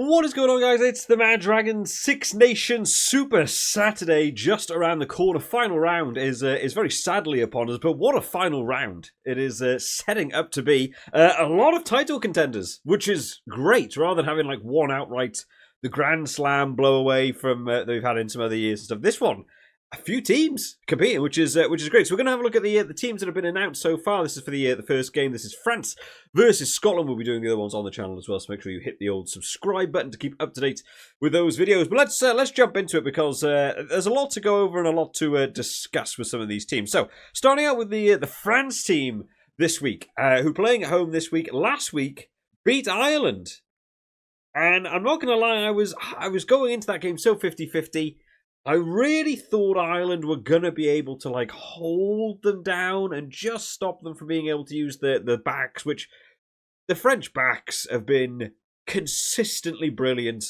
What is going on, guys? It's the Mad Dragon Six Nations Super Saturday just around the corner. Final round is very sadly upon us, but what a final round it is setting up to be. A lot of title contenders, which is great, rather than having like one outright the Grand Slam blow away from that we've had in some other years and stuff. This one, a few teams competing, which is great. So we're going to have a look at the teams that have been announced so far. This is for the first game. This is France versus Scotland. We'll be doing the other ones on the channel as well, so make sure you hit the old subscribe button to keep up to date with those videos. But let's jump into it because there's a lot to go over and a lot to discuss with some of these teams. So starting out with the France team this week, who playing at home this week. Last week beat Ireland, and I'm not going to lie, I was going into that game so 50-50. I really thought Ireland were going to be able to like hold them down and just stop them from being able to use the backs, which the French backs have been consistently brilliant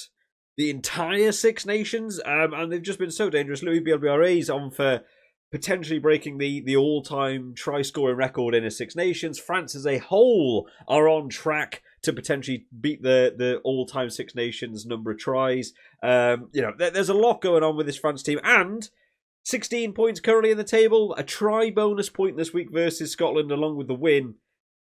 the entire Six Nations, and they've just been so dangerous. Louis Bielbiarré's on for potentially breaking the all-time try-scoring record in a Six Nations. France as a whole are on track to potentially beat the all-time Six Nations number of tries. There's a lot going on with this France team, and 16 points currently in the table. A try bonus point this week versus Scotland, along with the win,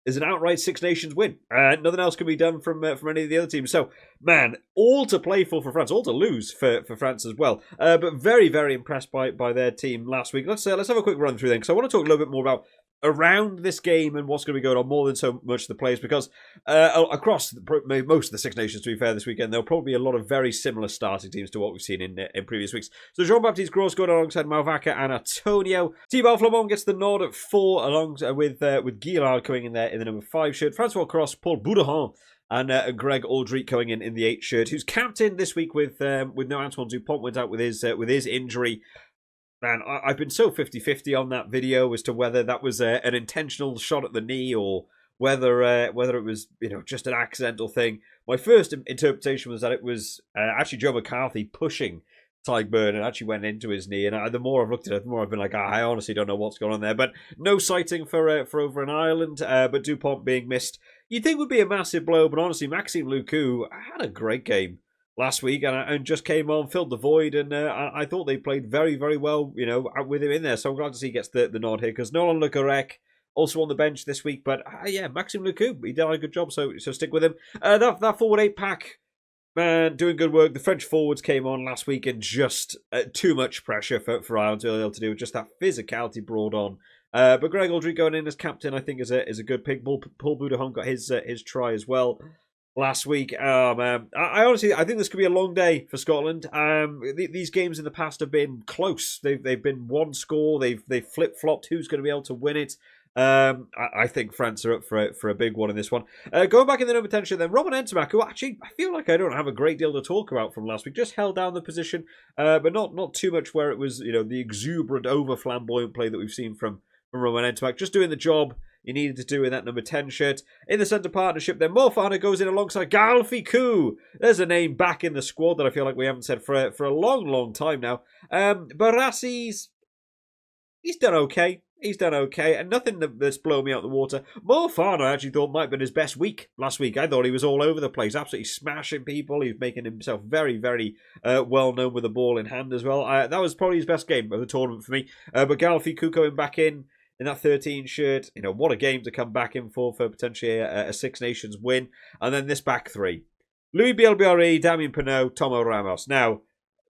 is an outright Six Nations win. Nothing else can be done from any of the other teams. So, man, all to play for France, all to lose for France as well. But very, very impressed by their team last week. Let's have a quick run through then, because I want to talk a little bit more about around this game and what's going to be going on more than so much the players, because across most of the Six Nations, to be fair, this weekend, there'll probably be a lot of very similar starting teams to what we've seen in previous weeks. So Jean-Baptiste Gros going alongside Malvaca and Antonio. Thibaut Flamand gets the nod at 4 along with Guillard coming in there in the number 5 shirt. Francois Cross, Paul Boudouin and Greg Aldrit coming in the 8 shirt, who's captain this week with no Antoine Dupont, went out with his injury. Man, I've been so 50-50 on that video as to whether that was an intentional shot at the knee or whether it was just an accidental thing. My first interpretation was that it was actually Joe McCarthy pushing Tadhg Beirne and actually went into his knee. And the more I've looked at it, the more I've been like, I honestly don't know what's going on there. But no sighting for over in Ireland. But Dupont being missed, you'd think would be a massive blow. But honestly, Maxime Lucu had a great game last week and just came on, filled the void, and I thought they played very, very well, with him in there. So I'm glad to see he gets the nod here, because Nolan Le Garec also on the bench this week. But Maxime Lucu, he did a good job, so stick with him. That forward 8-pack, man, doing good work. The French forwards came on last week and just too much pressure for Ireland to be able to do. Just that physicality brought on. But Greg Aldrit going in as captain, I think, is a good pick. Paul Boudouin got his try as well last week. Oh man, I honestly think this could be a long day for Scotland. These games in the past have been close. They've been one score. They've flip flopped. Who's going to be able to win it? I think France are up for a big one in this one. Going back in the number 10 shirt then, Robin Ntamack, who actually I feel like I don't have a great deal to talk about from last week. Just held down the position, but not too much where it was the exuberant, over flamboyant play that we've seen from Robin Ntamack. Just doing the job he needed to do in that number 10 shirt. In the centre partnership, then Mo Farah goes in alongside Garl Fickou. There's a name back in the squad that I feel like we haven't said for a long, long time now. Barassi's, he's done okay. He's done okay, and nothing that's blown me out the water. Mo Farah I actually thought might have been his best week last week. I thought he was all over the place, absolutely smashing people. He was making himself very, very well known with the ball in hand as well. That was probably his best game of the tournament for me. But Garl Fickou coming back in that 13 shirt, what a game to come back in for potentially a Six Nations win. And then this back three: Louis Bielbiarré, Damien Penaud, Tomo Ramos. Now,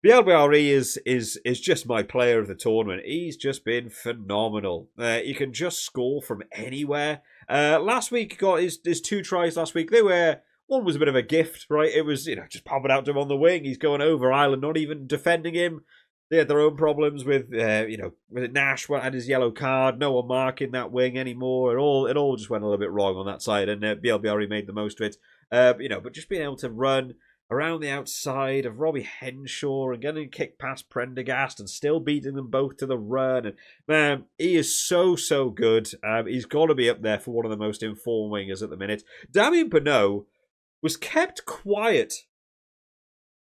Bielbiarré is just my player of the tournament. He's just been phenomenal. He can just score from anywhere. Last week, got his 2 tries last week. One was a bit of a gift, right? It was, just popping out to him on the wing. He's going over Ireland, not even defending him. They had their own problems with, with Nash had his yellow card, no one marking that wing anymore. It all just went a little bit wrong on that side, and Bielbiarré made the most of it. But just being able to run around the outside of Robbie Henshaw and getting a kick past Prendergast and still beating them both to the run. And man, he is so good. He's got to be up there for one of the most informed wingers at the minute. Damien Penaud was kept quiet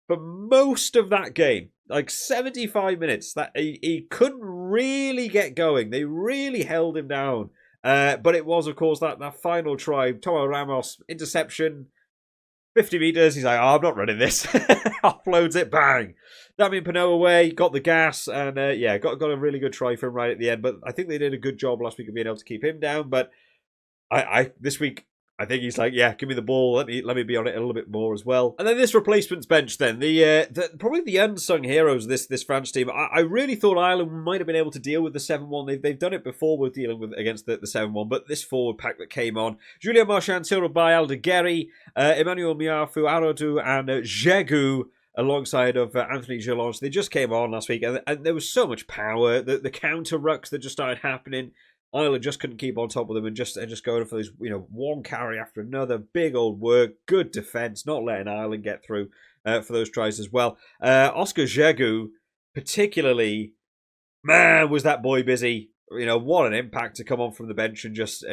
for most of that game. Like 75 minutes, that he couldn't really get going. They really held him down. But it was, of course, that final try. Tomo Ramos, interception. 50 metres, he's like, oh, I'm not running this. Offloads it, bang. Damien Pinot away, got the gas, and yeah, got a really good try for him right at the end. But I think they did a good job last week of being able to keep him down. But this week, I think he's like, yeah, give me the ball. Let me be on it a little bit more as well. And then this replacements bench, then probably the unsung heroes of this France team. I really thought Ireland might have been able to deal with the 7-1. They've done it before with dealing with against the 7-1, but this forward pack that came on: Julien Marchand, Cyril Bayal, De Guerry, Emmanuel Miafu, Arodou, and Jegu, alongside of Anthony Gelonge. They just came on last week, and there was so much power. The counter rucks that just started happening. Ireland just couldn't keep on top of them and just going for these, one carry after another. Big old work, good defence, not letting Ireland get through for those tries as well. Oscar Jegu, particularly, man, was that boy busy. What an impact to come on from the bench and just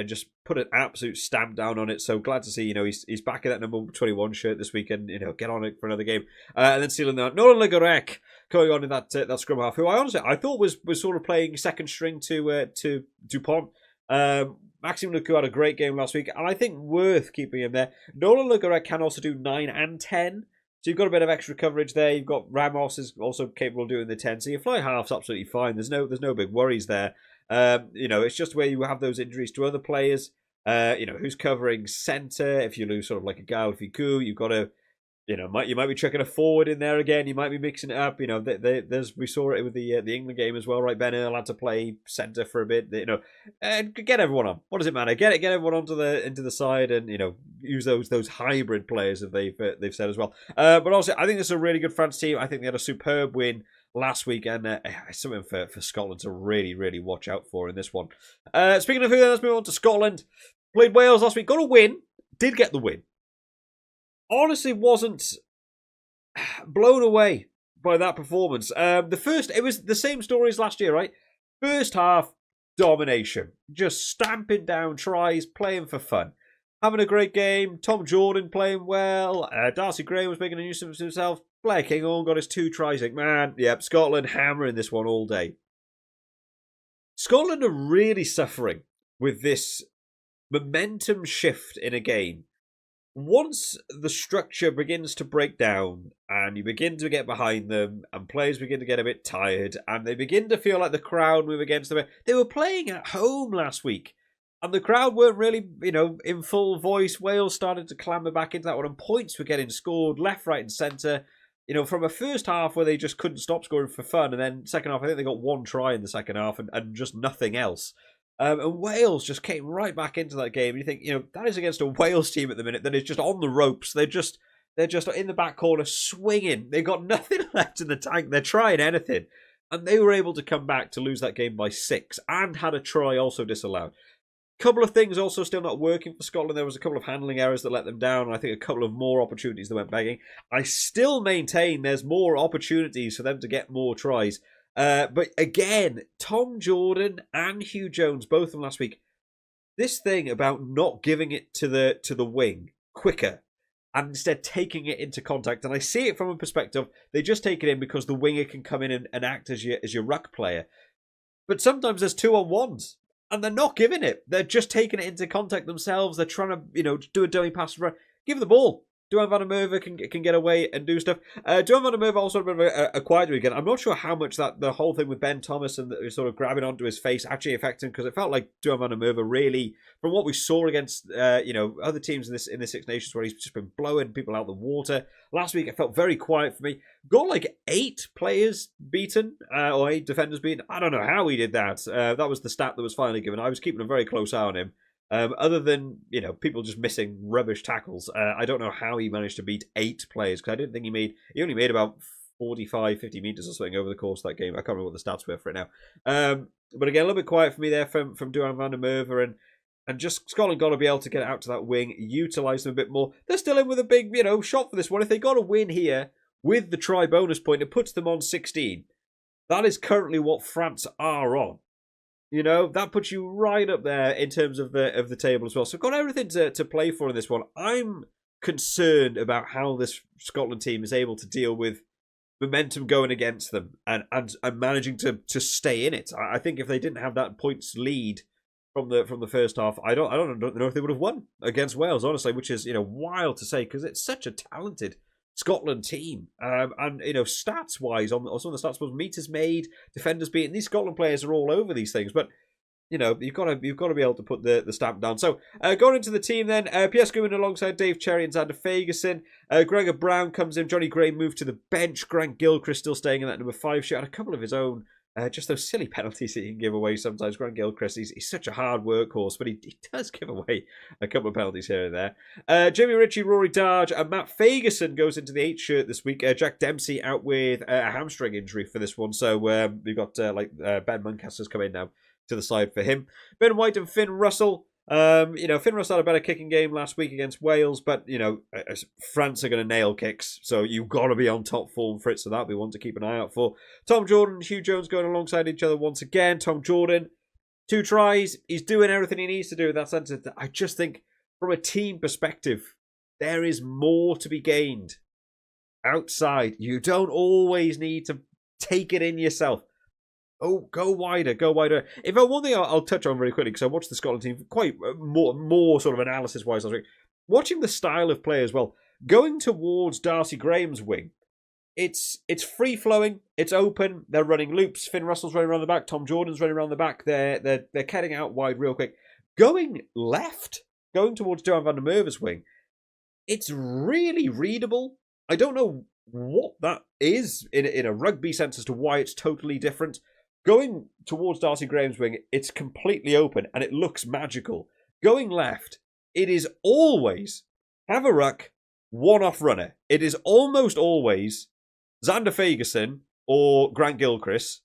put an absolute stamp down on it. So glad to see, he's back in that number 21 shirt this weekend. Get on it for another game. And then sealing that, Nolan Le Gourec going on in that scrum half, who I thought was sort of playing second string to Dupont. Maxime Lecoux had a great game last week, and I think worth keeping him there. Nolan Le Gourec can also do 9 and 10. So you've got a bit of extra coverage there. You've got Ramos is also capable of doing the 10. So your fly half's absolutely fine. There's no big worries there. It's just where you have those injuries to other players. Who's covering centre? If you lose sort of like a Gael Ficou, you've got to, you might be chucking a forward in there again. You might be mixing it up. We saw it with the England game as well, right? Ben Earl had to play centre for a bit. And get everyone on. What does it matter? Get everyone into the side, and use those hybrid players that they've said as well. But also, I think this is a really good France team. I think they had a superb win last week, and something for Scotland to really, really watch out for in this one. Speaking of who, let's move on to Scotland. Played Wales last week, got a win, did get the win. Honestly, wasn't blown away by that performance. It was the same story as last year, right? First half, domination. Just stamping down tries, playing for fun. Having a great game. Tom Jordan playing well. Darcy Gray was making a nuisance of himself. Blair Kinghorn got his 2 tries. Scotland hammering this one all day. Scotland are really suffering with this momentum shift in a game. Once the structure begins to break down and you begin to get behind them and players begin to get a bit tired and they begin to feel like the crowd move against them. They were playing at home last week and the crowd weren't really, in full voice. Wales started to clamber back into that one and points were getting scored left, right and centre. From a first half where they just couldn't stop scoring for fun, and then second half, I think they got 1 try in the second half and just nothing else. And Wales just came right back into that game. And you think, that is against a Wales team at the minute that is just on the ropes. They're just in the back corner swinging. They've got nothing left in the tank. They're trying anything. And they were able to come back to lose that game by 6 and had a try also disallowed. Couple of things also still not working for Scotland. There was a couple of handling errors that let them down, and I think a couple of more opportunities that went begging. I still maintain there's more opportunities for them to get more tries. But again, Tom Jordan and Hugh Jones, both of them last week, this thing about not giving it to the wing quicker and instead taking it into contact. And I see it from a perspective, they just take it in because the winger can come in and act as your ruck player. But sometimes there's 2-on-1s. And they're not giving it. They're just taking it into contact themselves. They're trying to, do a dummy pass. Give the ball. Duhan van der Merwe can get away and do stuff. Duhan van der Merwe also had a bit of a quieter weekend. I'm not sure how much that the whole thing with Ben Thomas and sort of grabbing onto his face actually affected him, because it felt like Duhan van der Merwe really, from what we saw against other teams in the Six Nations, where he's just been blowing people out the water. Last week it felt very quiet for me. Got like 8 players beaten or 8 defenders beaten. I don't know how he did that. That was the stat that was finally given. I was keeping a very close eye on him. Other than, people just missing rubbish tackles, I don't know how he managed to beat 8 players, because I didn't think he only made about 45, 50 metres or something over the course of that game. I can't remember what the stats were for it now. But again, a little bit quiet for me there from Duhan van der Merwe, and just Scotland got to be able to get out to that wing, utilise them a bit more. They're still in with a big, shot for this one. If they got a win here with the try bonus point, it puts them on 16. That is currently what France are on. That puts you right up there in terms of the table as well. So got everything to play for in this one. I'm concerned about how this Scotland team is able to deal with momentum going against them and managing to stay in it. I think if they didn't have that points lead from the first half. I don't know if they would have won against Wales, honestly, which is wild to say because it's such a talented Scotland team. And stats wise, on some of the stats, was meters made, defenders beaten. These Scotland players are all over these things, but you've got to be able to put the stamp down. So going into the team then, Piers Goodwin alongside Dave Cherry and Xander Fagerson. Gregor Brown comes in. Johnny Gray moved to the bench. Grant Gilchrist still staying in that number 5 shirt. Had a couple of his own. Just those silly penalties that he can give away sometimes. Grant Gilchrist, he's such a hard workhorse, but he does give away a couple of penalties here and there. Jamie Ritchie, Rory Darge, and Matt Fagerson goes into the 8 shirt this week. Jack Dempsey out with a hamstring injury for this one, so we've got Ben Muncaster's come in now to the side for him. Ben White and Finn Russell. Finn Russell had a better kicking game last week against Wales, but, France are going to nail kicks, so you've got to be on top form for it, so that'll be one to keep an eye out for. Tom Jordan and Hugh Jones going alongside each other once again. Tom Jordan, 2 tries. He's doing everything he needs to do in that sense. I just think, from a team perspective, there is more to be gained outside. You don't always need to take it in yourself. Oh, go wider, go wider. In fact, one thing I'll touch on very quickly, because I watched the Scotland team quite more sort of analysis-wise last week. Watching the style of play as well, going towards Darcy Graham's wing, it's free-flowing, it's open, they're running loops, Finn Russell's running around the back, Tom Jordan's running around the back, they're cutting out wide real quick. Going left, going towards Johan van der Merwe's wing, it's really readable. I don't know what that is in a rugby sense as to why it's totally different. Going towards Darcy Graham's wing, it's completely open and it looks magical. Going left, it is always have a ruck, one-off runner. It is almost always Xander Fagerson or Grant Gilchrist,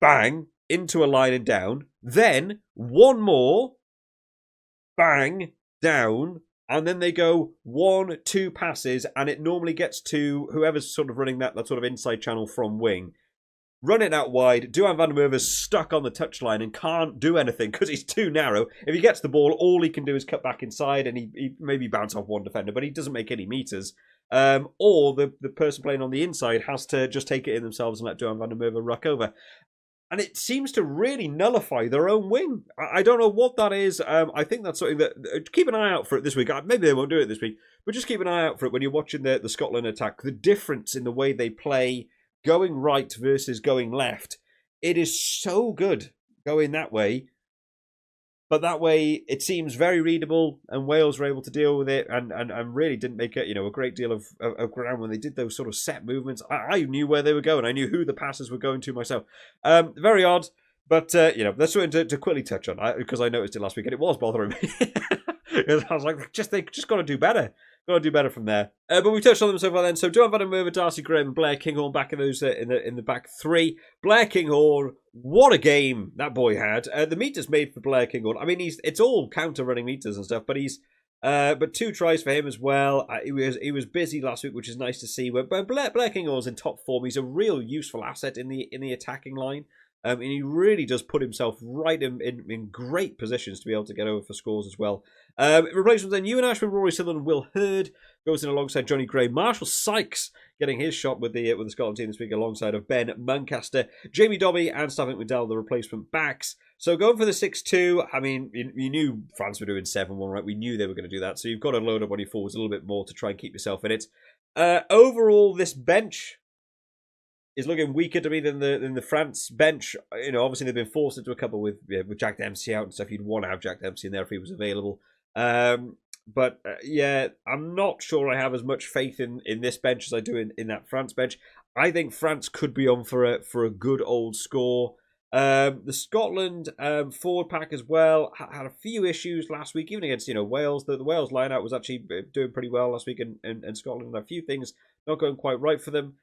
bang, into a line and down. Then one more, bang, down, and then they go 1-2 passes, and it normally gets to whoever's sort of running that sort of inside channel from wing. Run it out wide. Johan van der Merwe's stuck on the touchline and can't do anything because he's too narrow. If he gets the ball, all he can do is cut back inside and he maybe bounce off one defender, but he doesn't make any meters. Or the person playing on the inside has to just take it in themselves and let Johan van der Merwe ruck over. And it seems to really nullify their own wing. I don't know what that is. I think that's something that... keep an eye out for it this week. Maybe they won't do it this week, but just keep an eye out for it when you're watching the Scotland attack. The difference in the way they play, going right versus going left. It is so good going that way. But that way, it seems very readable, and Wales were able to deal with it, and really didn't make a great deal of ground when they did those sort of set movements. I knew where they were going. I knew who the passes were going to myself. Very odd, but that's something to quickly touch on because I noticed it last week, and it was bothering me. I was like, they just got to do better. Got to do better from there. But we touched on them so far then. So Johan van der Merwe, Darcy Graham, and Blair Kinghorn back in those in the back 3. Blair Kinghorn, what a game that boy had. The meters made for Blair Kinghorn. I mean, it's all counter running meters and stuff, but but 2 tries for him as well. He was busy last week, which is nice to see. But Blair Kinghorn's in top form. He's a real useful asset in the attacking line. And he really does put himself right in great positions to be able to get over for scores as well. Replacements then, Ewan Ashman, Rory Sutherland, Will Hurd goes in alongside Johnny Gray. Marshall Sykes getting his shot with the Scotland team this week alongside of Ben Muncaster. Jamie Dobby and Stafford McDowell, the replacement backs. So going for the 6-2, I mean, you knew France were doing 7-1, right? We knew they were going to do that. So you've got to load up on your forwards a little bit more to try and keep yourself in it. Overall, this bench is looking weaker to me than the France bench. Obviously they've been forced into a couple with Jack Dempsey out and stuff. You'd want to have Jack Dempsey in there if he was available. But I'm not sure I have as much faith in this bench as I do in that France bench. I think France could be on for a good old score. The Scotland forward pack as well had a few issues last week, even against Wales. The Wales line-out was actually doing pretty well last week, and Scotland had a few things not going quite right for them.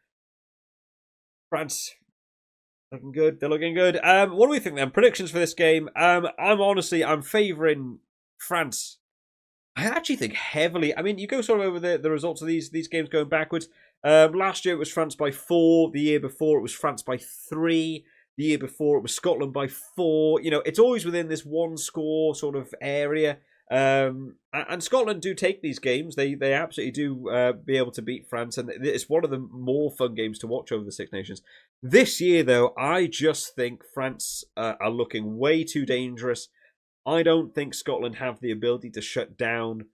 France, looking good. They're looking good. What do we think then? Predictions for this game. I'm favouring France. I actually think heavily. I mean, you go sort of over the results of these games going backwards. Last year it was France by 4. The year before it was France by 3. The year before it was Scotland by 4. It's always within this one score sort of area. And Scotland do take these games. They absolutely do be able to beat France, and it's one of the more fun games to watch over the Six Nations. This year, though, I just think France are looking way too dangerous. I don't think Scotland have the ability to shut down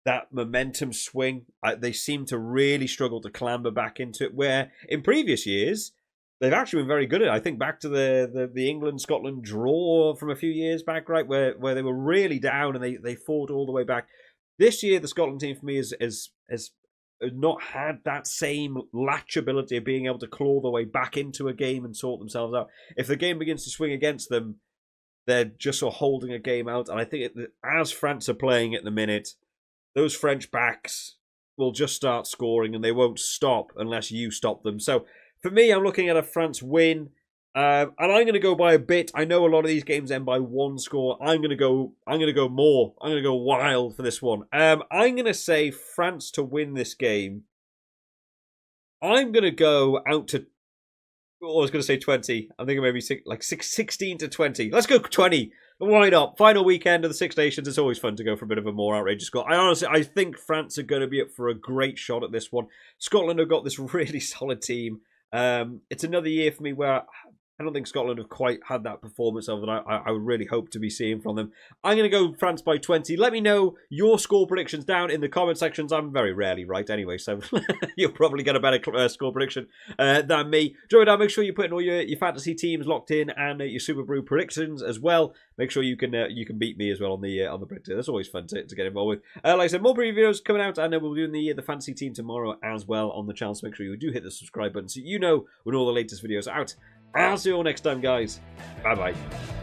that momentum swing. They seem to really struggle to clamber back into it, where in previous years, they've actually been very good at it. I think back to the England-Scotland draw from a few years back, right, where they were really down and they fought all the way back. This year, the Scotland team for me has not had that same latch ability of being able to claw their way back into a game and sort themselves out. If the game begins to swing against them, they're just sort of holding a game out. And I think as France are playing at the minute, those French backs will just start scoring and they won't stop unless you stop them. So for me, I'm looking at a France win. And I'm going to go by a bit. I know a lot of these games end by one score. I'm going to go more. I'm going to go wild for this one. I'm going to say France to win this game. I'm going to go out to, I was going to say 20. I'm thinking maybe 16 to 20. Let's go 20. Why not? Final weekend of the Six Nations. It's always fun to go for a bit of a more outrageous score. I think France are going to be up for a great shot at this one. Scotland have got this really solid team. It's another year for me where I don't think Scotland have quite had that performance of that I would really hope to be seeing from them. I'm going to go France by 20. Let me know your score predictions down in the comment sections. I'm very rarely right anyway, so you'll probably get a better score prediction than me. Join down, make sure you put in all your fantasy teams locked in and your Super Brew predictions as well. Make sure you can beat me as well on the predictor. That's always fun to get involved with. Like I said, more previews coming out, and then we'll be doing the fantasy team tomorrow as well on the channel. So make sure you do hit the subscribe button so you know when all the latest videos are out. I'll see you all next time, guys. Bye-bye.